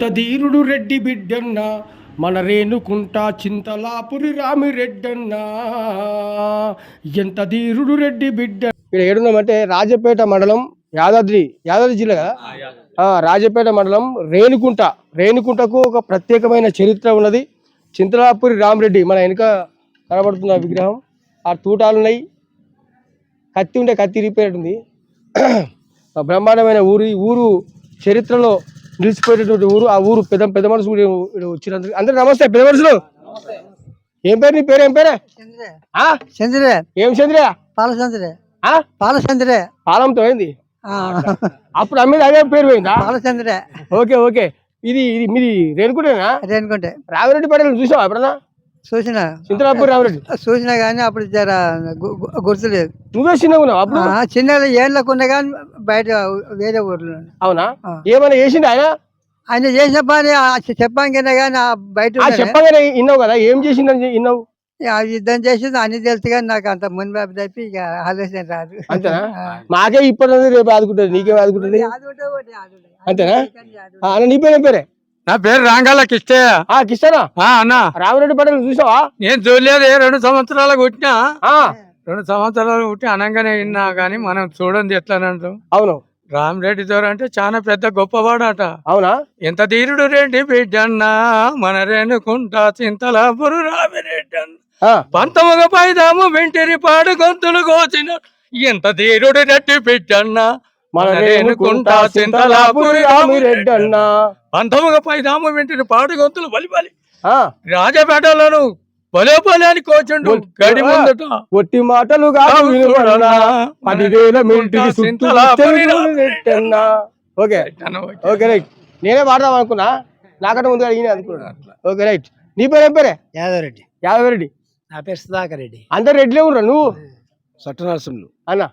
తదీరుడు రెడ్డి బిడ్డన్న మన రేణుకుంట చింతలాపురి రామిరెడ్డన్న ఎంత ధీరుడు రెడ్డి బిడ్డ. ఇక్కడ ఏడున్నామంటే రాజపేట మండలం యాదాద్రి జిల్లా కదా. రాజపేట మండలం రేణుకుంటకు ఒక ప్రత్యేకమైన చరిత్ర ఉన్నది. చింతలాపురి రామిరెడ్డి మన వెనుక కనబడుతున్న విగ్రహం, ఆ తూటాలు ఉన్నాయి, కత్తి ఉంటే కత్తి ఇరిగిపోయినట్టుంది. బ్రహ్మాండమైన ఊరు చరిత్రలో నిలిచిపోయేటటువంటి ఊరు. ఆ ఊరు పెద్ద మనుషులు వచ్చినందుకు అందరూ నమస్తే. పెద్ద మనుషులు ఏం పేరు? నీ పేరు ఏం పేరే? చంద్రే. ఏం చంద్రే? పాలచంద్రే. పాలంతో అయింది అప్పుడు అమ్మేది అదే పేరు పోయిందా? పాలచంద్రే. ఓకే. ఇది మీది రేణుకుంటేనా? రేణుకుంటే. రామిరెడ్డి పటేల్ చూసావా ఎప్పుడన్నా? చూసిన. చింతలాపురి రామిరెడ్డి చూసినా గానీ అప్పుడు గుర్తులేదు. నువ్వే చిన్నగా ఉన్నావు అప్పుడు? చిన్న ఏళ్ళకున్నా కానీ బయట వేరే ఊర్లో. అవునా? ఏమైనా చేసిండు ఆయన చేసిన పని చెప్పాకైనా కానీ బయట చెప్పగానే విన్నావు కదా, ఏం చేసిందని విన్నావు? యుద్ధం చేసింది అన్ని తెలుసు కానీ నాకు అంత మునిపి తప్పి ఇక ఆలోచన రాదు. అంతేనా? మాకే ఇప్పటి రేపు ఆదుకుంటుంది, నీకేం ఆదుకుంటుంది? అంతేనా? నీ పేరు ఏం పేరే? నా పేరు రాంగాల కిష్టయ్య. కిష్టనా? అన్నా రామిరెడ్డి పటేల్ చూసావా? నేను చూడలేదు. 2 సంవత్సరాలు కొట్టినా. 2 సంవత్సరాలు కొట్టి అనగానే విన్నా కానీ మనం చూడండి ఎట్లా అంటాం. అవును. రామిరెడ్డి దొర అంటే చాలా పెద్ద గొప్పవాడట. అవునా? ఎంత ధీరుడు రెడ్డి బిడ్డన్నా మన రేణుకుంటా చింతలాపురు రామిరెడ్డి అన్న. పంతముగ పైదాము వెంటిరి పాడు గొంతులు కోసిన ఎంత ధీరుడు రెడ్డి బిడ్డన్నా మన రేణుకుంటా చింతలాపురి రామిరెడ్డి అన్న. పంతముగ పైదాము వెంటిరి పాడు గొంతులు బలి రాజపేటలను బలే అని కోచండు గడి ముందట. ఒట్టి మాటలు కాదు 10,000 మింటికి ఓకే రైట్. నేనే వాడదాం అనుకున్నా, నాకంటే ముందుగా ఈయన అనుకున్నా. Okay right. నీ పేరు ఏం పేరే? యాదవరెడ్డి. నా పేరు సుధాకర్ రెడ్డి. అందరు రెడ్లే ఉన్నా. నువ్వు? సట్టనరసింహులు. అన్న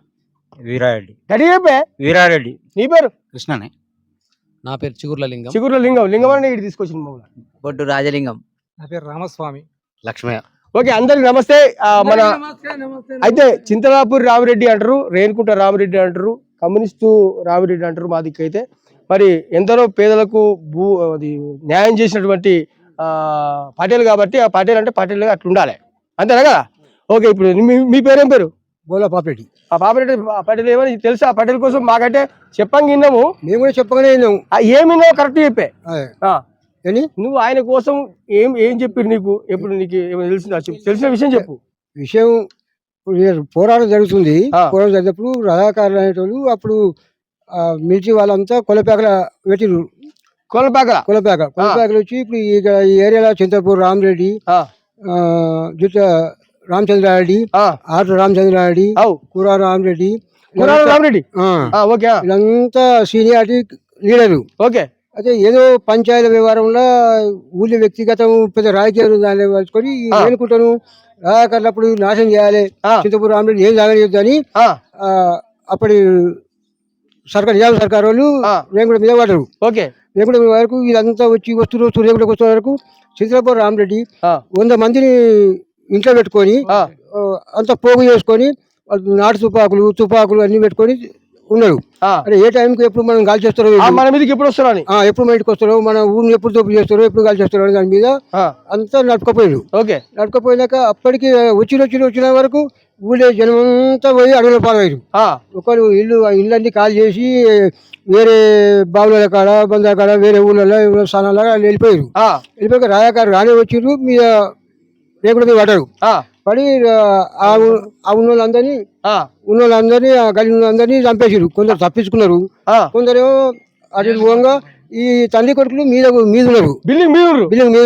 వీరారెడ్డి. గడి చెప్పే. వీరారెడ్డి. నీ పేరు? కృష్ణనే. నా పేరు చిగుర్ల లింగం. లింగం అని ఇటు తీసుకొచ్చింది మమ్మల్ని. బొడ్డు రాజలింగం. నా పేరు రామస్వామి. లక్ష్మయ్య. ఓకే, అందరికి నమస్తే. మన అయితే చింతలాపురి రామిరెడ్డి అంటారు, రేణుకుంట రామిరెడ్డి అంటారు, కమ్యూనిస్టు రామిరెడ్డి అంటారు మా దిక్కైతే. మరి ఎందరో పేదలకు అది న్యాయం చేసినటువంటి పటేల్ కాబట్టి ఆ పటేల్ అంటే పటేల్ అట్లా ఉండాలి, అంతేనా కదా? ఓకే, ఇప్పుడు మీ పేరేం పేరు? గోలా పాపరెడ్డి. ఆ పాపరెడ్డి పటేల్ ఏమని తెలుసా? ఆ పటేల్ కోసం మాకంటే చెప్పంగా విన్నాము, మేము కూడా చెప్పగానే విన్నాము. ఏమిన్నావు కరెక్ట్ చెప్పే. నువ్వు ఆయన కోసం ఏం చెప్పారు నీకు? ఎప్పుడు నీకు ఏమైనా తెలిసిన విషయం చెప్పు. విషయం పోరాటం జరుగుతుంది. పోరాటం జరిగినప్పుడు రథాకారులు అనేటోళ్ళు అప్పుడు మిలిటరీ వాళ్ళంతా కొలపేకల పెట్టిరు. కొలపేకలు వచ్చి ఇప్పుడు ఈ ఏరియాలో చింతపూర్ రామిరెడ్డి, జుట్ట రామచంద్రారెడ్డి, ఆట రామచంద్రారెడ్డి, కూర రామిరెడ్డి, వీళ్ళంతా సీనియారిటీ లీడరు. ఓకే. అయితే ఏదో పంచాయతీ వ్యవహారంలో ఊళ్ళో వ్యక్తిగతం పెద్ద రాజకీయాలు దాన్ని వచ్చుకొని ఏనుకుంటాను రాజకీయాలప్పుడు నాశనం చేయాలి, చింతపూర్ రామిరెడ్డి ఏం సాగలేదు అని అప్పటి నిజాం సర్కార్ వాళ్ళు రేణుగుంట మీద పడ్డారు. ఓకే. రేణుగుంట మీద వరకు వీళ్ళంతా వస్తూ రేణుగుంటకు వస్తున్న వరకు చింతపూర్ రామిరెడ్డి 100 మందిని ఇంట్లో పెట్టుకొని అంతా పోగు చేసుకొని నాటు తుపాకులు అన్ని పెట్టుకొని ఉన్నాడు. అంటే ఏ టైంకి ఎప్పుడు మనం గాలి చేస్తారో, మన మీదకి ఎప్పుడు వస్తారో అని, ఎప్పుడు మన ఇంటికి వస్తారో, మన ఊరిని ఎప్పుడు దోపిడీ చేస్తారో, ఎప్పుడు గాలి చేస్తారో అని దాని మీద అంతా నడుపుకపోయాడు. ఓకే. నడుపుకపోయినాక అప్పటికి వచ్చిన వరకు ఊళ్ళో జనమంతా పోయి అడవుల పాలయ్యారు. ఒకరు ఇళ్ళన్నీ ఖాళీ చేసి వేరే బావుల కాడ, బంధాల కాడ, వేరే ఊళ్ళలో స్థానాల వెళ్ళిపోయారు. వెళ్ళిపోయాక రాజాకారు రానే వచ్చిర్రు, మీద రేకుల మీద పడ్డారు. పడి ఉన్నోళ్ళందరినీ గలీలందరినీ చంపేసారు. కొందరు తప్పించుకున్నారు, కొందరేమో అటు పోగా ఈ తల్లి కొడుకులు మీద ఉన్నారు, బిల్డింగ్ మీద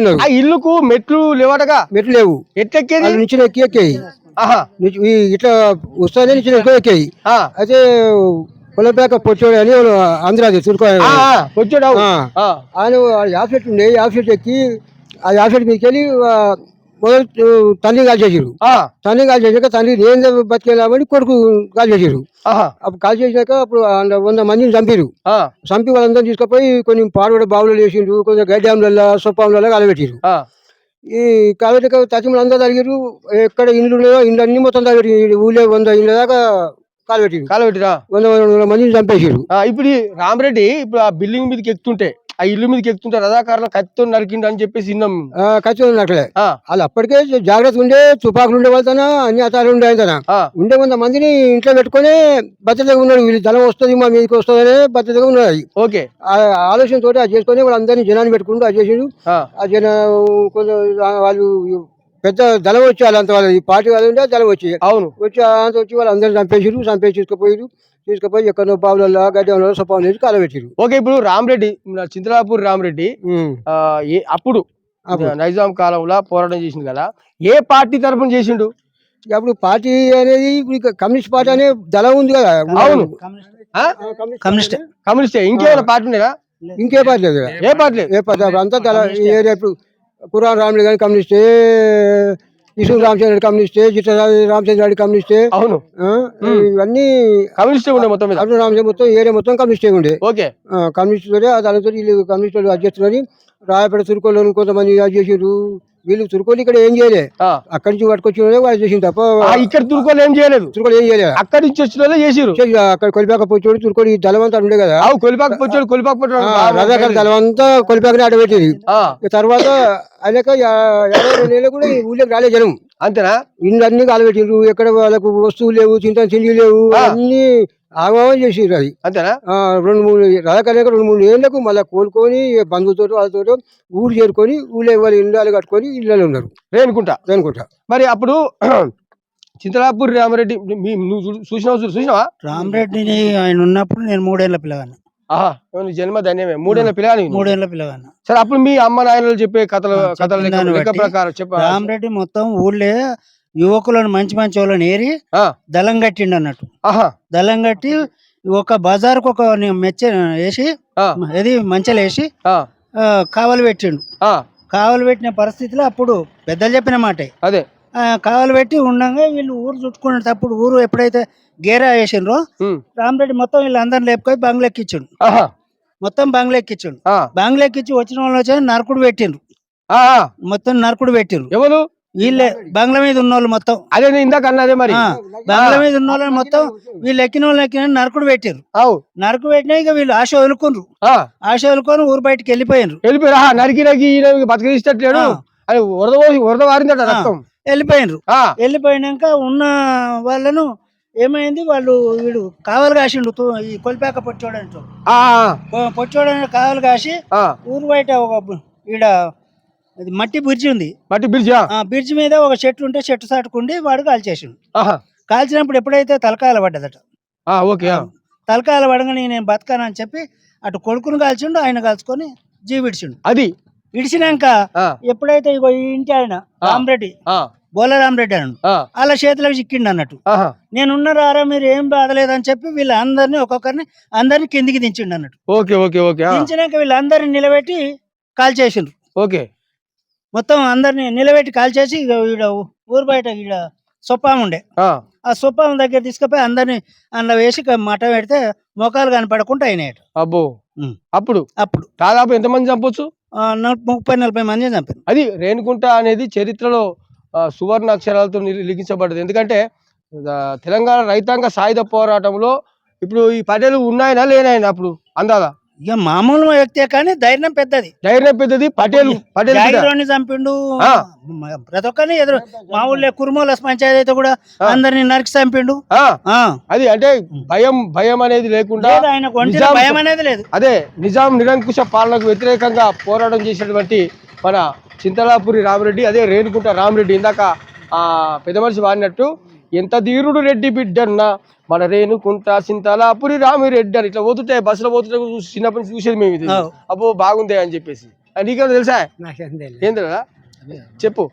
ఉన్నారు. ఇల్లుకు మెట్లు లేవటగా? మెట్లు లేవు. ఎట్లెక్కేది? నుంచి ఎక్కాయి, ఇట్లా వస్తానే నుంచి ఎక్కాయి. అయితే కొలపేక పొచ్చోడు అని ఆంధ్రాది పొచ్చోడు ఆయన యాప్ సెట్ ఉండే, యాప్ సెట్ ఎక్కి ఆ యాప్ సెట్ మీదకి వెళ్ళి మొదలు తండ్రి కాల్ చేసారు. చేసాక తండ్రి నేను బతికేలామని కొడుకు కాల్ చేసారు. అప్పుడు కాల్ చేసినాక అప్పుడు 100 మందిని చంపి వాళ్ళందరూ తీసుకుపోయి కొన్ని పాడుగడ బావులు వేసిండ్రు, కొంచెం గడ్డాంలలో సొప్పాంలలో కాలబెట్టారు. ఈ కాలబెట్టాక తచ్చిమలు అందరూ తగిరు. ఎక్కడ ఇండ్లు ఉన్నాయో ఇండ్లన్నీ మొత్తం తగ్గటి ఊళ్ళో 100 ఇండ్ల దాకా కాలబెట్టిరా 100 మందిని చంపేసారు. ఇప్పుడు రామిరెడ్డి ఇప్పుడు ఆ బిల్డింగ్ మీదకి ఎక్కుతుంటే ఆ ఇల్లు మీదకి ఎక్కుతుంటే రథాకారులు కత్తితో నరికిండు అని చెప్పేసి విన్నాం. ఖచ్చితంగా ఉన్నట్లే ఆ, వాళ్ళు అప్పటికే జాగ్రత్త ఉండే తుపాకులు ఉండే వాళ్ళతోనా అన్ని అతాలు ఉండే ఆయన ఆ, ఉండే కొంతమందిని ఇంట్లో పెట్టుకొని భద్రతగా ఉన్నాడు. వీళ్ళు ధనం వస్తుంది మా మీదకి వస్తుందనే భద్రతగా ఉన్నది అది. ఓకే. ఆ ఆలోచనతో అది చేసుకొని వాళ్ళందరినీ జనాన్ని పెట్టుకుంటూ అది చేసిండు. ఆ, ఆ జన కొంచెం వాళ్ళు పెద్ద దళం వచ్చి వాళ్ళంత వాళ్ళు ఈ పార్టీ వాళ్ళు ఉంటే దళం వచ్చి అవును. అంత వచ్చి వాళ్ళు అందరిని చంపేసి తీసుకుపోయి ఎక్కడో బావులలో గడ్డంలో సొప్పం చేసి కాలబెట్టారు. ఓకే. ఇప్పుడు రామరెడ్డి, చింతలాపూర్ రామరెడ్డి అప్పుడు నైజాం కాలంలో పోరాటం చేసిండు కదా, ఏ పార్టీ తరఫున చేసిండు? అప్పుడు పార్టీ అనేది ఇప్పుడు కమ్యూనిస్ట్ పార్టీ అనే దళం ఉంది కదా. అవును. ఆ? కమ్యూనిస్ట్ కమ్యూనిస్టే. ఇంకేమైనా పార్టీ ఉండేనా? ఇంకే పార్టీ లేదు. ఏ పార్టీ లేదు. ఏ పార్టీ అంతా దళ ఈ ఏరియా ఇప్పుడు కురాన్ రాములు కానీ కమ్యూనిస్టే, ఇసు రామచంద్ర కమ్యూనిస్టే, జిట్ట రామచంద్ర రెడ్డి కమ్యూనిస్టే. అవును. ఇవన్నీ కమ్యూనిస్టే ఉండే మొత్తం మీద. అర్జున రామచంద్ర మొత్తం ఏరియా మొత్తం కమ్యూనిస్టే ఉండే. ఓకే. కమ్యూనిస్ట్ తోటే దానితో వీళ్ళు కమ్యూనిస్టులు అధ్యక్షులని రాయపేట తురుకోళ్ళు కొంతమంది అది చేసారు. వీళ్ళు తురుకోలు ఇక్కడ ఏం చేయలే, ఆ, అక్కడి నుంచి పట్టుకొచ్చిన వాళ్ళు చేసింది తప్ప ఇక్కడ తుర్కోలు ఏం చేయలేదు, తురుకోలు ఏం చేయలేదు. అక్కడి నుంచి వచ్చిన వాళ్ళే చేసిరు. అక్కడ కొలిపాక పోచోడు తురుకోలు ఈ దళమంతా ఉండే కదా. అవు కొలిపాక పొచ్చాడు, కొలిపాక రథాకాల దళమంతా కొలిపాకనే అడబెట్టేది. తర్వాత ఆయనక 52 కూడా ఈ ఊళ్ళోకి రాలే జనం. అంతేనా? ఇల్లు అన్ని కాలబెట్టిండ్రు. ఎక్కడ వాళ్ళకు వస్తువులు లేవు, తిండి లేవు, అన్ని ఆగమనం చేసిర్రు. అది అంతేనా? 2-3 రథాకాల 2-3 ఏళ్లకు మళ్ళీ కోలుకొని బంధువులతో వాళ్ళతో ఊరు చేరుకొని ఊళ్ళో వాళ్ళ ఇళ్ళు కట్టుకొని ఇళ్ళలో ఉన్నారు. రేణుకుంటా. మరి అప్పుడు చింతలాపూర్ రామరెడ్డి నువ్వు చూసినావా? రామరెడ్డిని ఆయన ఉన్నప్పుడు నేను 3 ఏళ్ల పిల్లగాను. ఆహా, నీ జన్మ ధన్యమే. 3 ఏళ్ల పిల్లగాని. 3 ఏళ్ల పిల్లగాను. సరే, అప్పుడు మీ అమ్మ నాయనలు చెప్పే కథలు లెక్క ప్రకారం రామరెడ్డి మొత్తం ఊళ్ళే యువకులను మంచి వాళ్ళని ఏరి దళం కట్టిండు అన్నట్టు. దళం కట్టి ఒక బజార్కు ఒక వేసి ఏది మంచెలు వేసి కావలు పెట్టిండు. కావలు పెట్టిన పరిస్థితిలో అప్పుడు పెద్దలు చెప్పిన మాట అదే. కావలు పెట్టి ఉండగా వీళ్ళు ఊరు చుట్టుకునేటప్పుడు ఊరు ఎప్పుడైతే గేరా వేసిండ్రో రామరెడ్డి మొత్తం వీళ్ళందరిని లేపుకొని బంగ్లా ఎక్కించిండు. మొత్తం బంగ్లా ఎక్కించిండు. బంగ్లా ఎక్కించి వచ్చిన వాళ్ళు వచ్చి నరకుడు పెట్టిండ్రు. మొత్తం నరకుడు పెట్టిండ్రు. ఎవరు? వీళ్ళే బంగ్లా మీద ఉన్న వాళ్ళు మొత్తం. అదే ఇందాక అన్నదే. మరి బంగ్లా మీద ఉన్న వాళ్ళని మొత్తం వీళ్ళు ఎక్కిన వాళ్ళు నరకుడు పెట్టారు. నరకు పెట్టినా ఇక వీళ్ళు ఆశ వదులుకున్నారు. ఆశ వదులుకొని ఊరు బయటకి వెళ్ళిపోయారు. నరికి బతికిస్తట్లేడు అని వరద వారిందట రక్తం. వెళ్ళిపోయినాక ఉన్న వాళ్ళను ఏమైంది, వాళ్ళు వీడు కావలు కాసిండు. ఈ కొలిపాక పొచ్చోడంటూ పొచ్చోడని కావలు కాసి ఊరు బయట ఒక ఈడ మట్టి బ్రిడ్జి ఉంది. బ్రిడ్జి మీద ఒక చెట్టు ఉంటే చెట్టు సాటుకుండి వాడు కాల్చేసిండు. కాల్చినప్పుడు ఎప్పుడైతే తలకాయలు పడ్డదట, తలకాయలు పడగానే నేను బతకానని చెప్పి అటు కొడుకును కాల్చిండు, ఆయన కాల్చుకొని జీవిడిచిండు. అది ఇడిచినాక ఎప్పుడైతే ఇగో ఈ ఇంటి ఆయన రామరెడ్డి బోలరామరెడ్డి అని అలా చేతిలో చిక్కిండు అన్నట్టు. నేనున్న రారా మీరు ఏం బాధలేదని చెప్పి వీళ్ళందరినీ ఒక్కొక్కరిని అందరిని కిందికి దించిండు అన్నట్టు. దించినాక వీళ్ళందరినీ నిలబెట్టి కాల్చేసిండ్రు. మొత్తం అందరిని నిలబెట్టి కాల్చేసి ఊరు బయట ఈడ సొప్పాము ఉండే, ఆ సొప్పాము దగ్గర తీసుకుపోయి అందరిని అందులో వేసి మట పెడితే మొఖాలు కనపడకుండా అయినాయి. అబ్బో. అప్పుడు దాదాపు ఎంతమంది చంపొచ్చు? 30-40 మంది చంపారు. అది రేణుకుంట అనేది చరిత్రలో సువర్ణ అక్షరాలతో లిఖించబడ్డది. ఎందుకంటే తెలంగాణ రైతాంగ సాయుధ పోరాటంలో ఇప్పుడు ఈ పటేలు ఉన్నాయనా లేనాయన అప్పుడు అందాదా? ఇక మామూలు వ్యక్తే కానీ ధైర్యం పెద్దది. పటేలు చంపిండు ప్రతి ఒక్కరిని ఎదురు. మా ఊళ్ళో కుర్మోల పంచాయతీ అయితే కూడా అందరిని నరికి చంపిండు. అది అంటే భయం అనేది లేకుండా, భయం అనేది లేదు. అదే నిజాం నిరంకుశ పాలనకు వ్యతిరేకంగా పోరాటం చేసినటువంటి మన చింతలాపురి రామరెడ్డి, అదే రేణుకుంట రామరెడ్డి. ఇందాక పెద్ద మనిషి వాడినట్టు, ఎంత ధీరుడు రెడ్డి బిడ్డన్న మన రేణుకుంట చింతలాపురి రామిరెడ్డి అని ఇట్లా పోతుంటే బస్సులో పోతుంటే చిన్నప్పటి నుంచి చూసేది మేము. ఇది అబ్బో బాగుంది అని చెప్పేసి. నీకేమో తెలుసా? ఏం తెలుసా చెప్పు.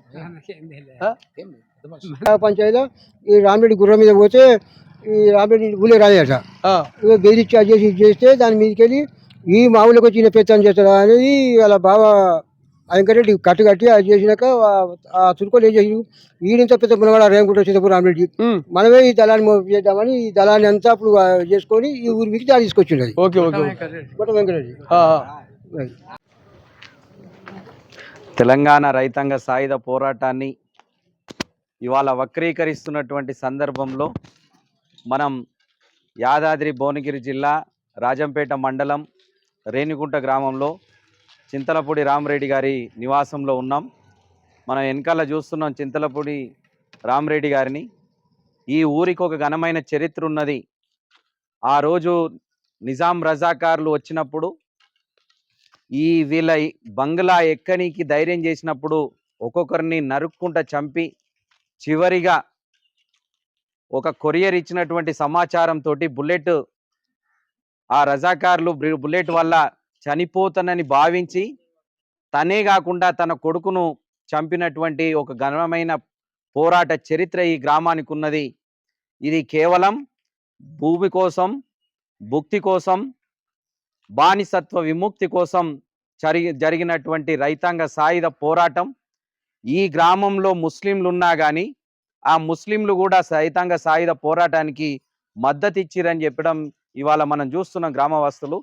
పంచాయతీలో ఈ రామరెడ్డి గుర్రం మీద పోతే ఈ రామరెడ్డి ఊళ్ళో రాలేట. బెదిరించి అది చేస్తే దాని మీదకి వెళ్ళి ఈ మామూలుగా వచ్చిన పెత్తనం చేస్తారా అనేది అలా బాగా వెంకటరెడ్డి కట్టి అది చేసినాక ఆ తురుకోలు ఏం చేసి వీడింత పెద్ద మునగాడ రేణుకుంట చింతపూర్ రామరెడ్డి మనమే ఈ దళాన్ని చేద్దామని ఈ దళాన్ని అంతా అప్పుడు చేసుకొని ఈ ఊరి మీకు దాన్ని తీసుకొచ్చిండు. అది వెంకటరెడ్డి. తెలంగాణ రైతాంగ సాయుధ పోరాటాన్ని ఇవాళ వక్రీకరిస్తున్నటువంటి సందర్భంలో మనం యాదాద్రి భువనగిరి జిల్లా రాజంపేట మండలం రేణిగుంట గ్రామంలో చింతలపూడి రామరెడ్డి గారి నివాసంలో ఉన్నాం. మనం వెనకాల చూస్తున్నాం చింతలపూడి రామరెడ్డి గారిని. ఈ ఊరికి ఒక ఘనమైన చరిత్ర ఉన్నది. ఆ రోజు నిజాం రజాకారులు వచ్చినప్పుడు ఈ వీళ్ళ బంగ్లా ఎక్కనికి ధైర్యం చేసినప్పుడు ఒక్కొక్కరిని నరుక్కుంటా చంపి చివరిగా ఒక కొరియర్ ఇచ్చినటువంటి సమాచారంతో బుల్లెట్ ఆ రజాకారులు బుల్లెట్ వల్ల చనిపోతానని భావించి తనే కాకుండా తన కొడుకును చంపినటువంటి ఒక ఘనమైన పోరాట చరిత్ర ఈ గ్రామానికి ఉన్నది. ఇది కేవలం భూమి కోసం, భుక్తి కోసం, బానిసత్వ విముక్తి కోసం జరిగినటువంటి రైతాంగ సాయుధ పోరాటం. ఈ గ్రామంలో ముస్లింలు ఉన్నా కానీ ఆ ముస్లింలు కూడా రైతాంగ సాయుధ పోరాటానికి మద్దతు ఇచ్చిరని చెప్పడం ఇవాళ మనం చూస్తున్నాం గ్రామవాసులు.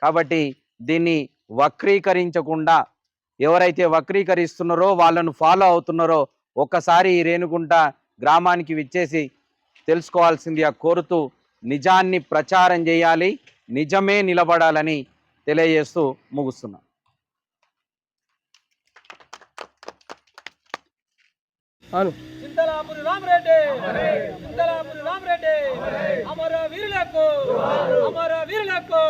కాబట్టి దీన్ని వక్రీకరించకుండా ఎవరైతే వక్రీకరిస్తున్నారో వాళ్ళను ఫాలో అవుతున్నారో ఒక్కసారి ఈ రేణుగుంట గ్రామానికి విచ్చేసి తెలుసుకోవాల్సిందిగా కోరుతూ నిజాన్ని ప్రచారం చేయాలి, నిజమే నిలబడాలని తెలియజేస్తూ ముగిస్తున్నా. చింతలాపురి రామరెడ్డి, చింతలాపురి రామరెడ్డి, అమర వీరులకు, అమర వీరులకు.